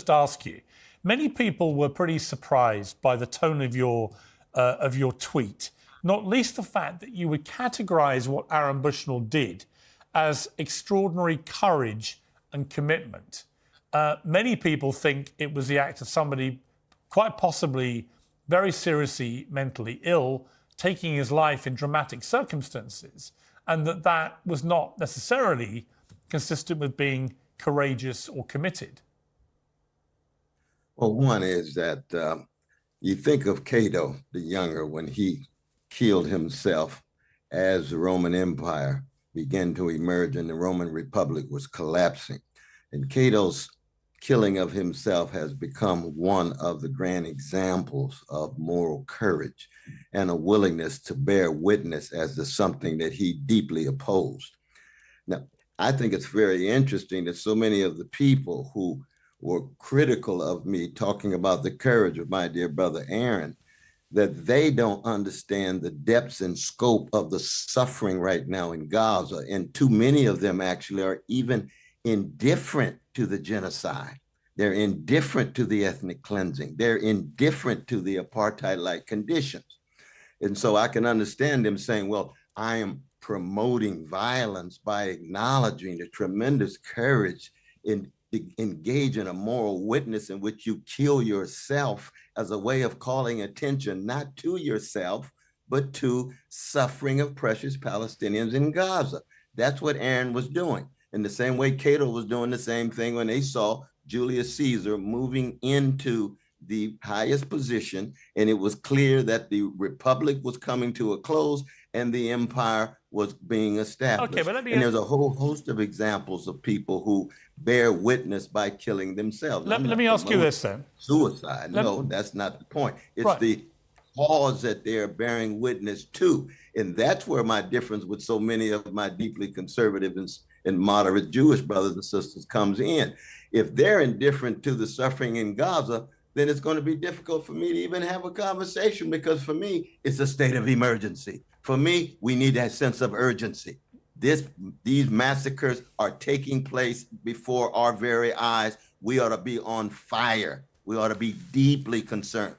just ask you, many people were pretty surprised by the tone of your tweet, not least the fact that you would categorize what Aaron Bushnell did as extraordinary courage and commitment. Many people think it was the act of somebody quite possibly very seriously mentally ill, taking his life in dramatic circumstances, and that was not necessarily consistent with being courageous or committed. Well, one is that you think of Cato the Younger when he killed himself as the Roman Empire began to emerge and the Roman Republic was collapsing. And Cato's killing of himself has become one of the grand examples of moral courage and a willingness to bear witness as to something that he deeply opposed. Now, I think it's very interesting that so many of the people who were critical of me talking about the courage of my dear brother Aaron, that they don't understand the depths and scope of the suffering right now in Gaza. And too many of them actually are even indifferent to the genocide. They're indifferent to the ethnic cleansing. They're indifferent to the apartheid-like conditions. And so I can understand them saying, well, I am promoting violence by acknowledging the tremendous courage in engage in a moral witness in which you kill yourself as a way of calling attention not to yourself, but to suffering of precious Palestinians in Gaza. That's what Aaron was doing. In the same way Cato was doing the same thing when they saw Julius Caesar moving into the highest position, and it was clear that the republic was coming to a close and the empire was being established. Okay, but and there's a whole host of examples of people who bear witness by killing themselves. Let me ask you this then. Suicide. No, that's not the point. It's right. The cause that they're bearing witness to. And that's where my difference with so many of my deeply conservative and moderate Jewish brothers and sisters comes in. If they're indifferent to the suffering in Gaza, then it's going to be difficult for me to even have a conversation, because for me, it's a state of emergency. For me, we need that sense of urgency. These massacres are taking place before our very eyes. We ought to be on fire. We ought to be deeply concerned.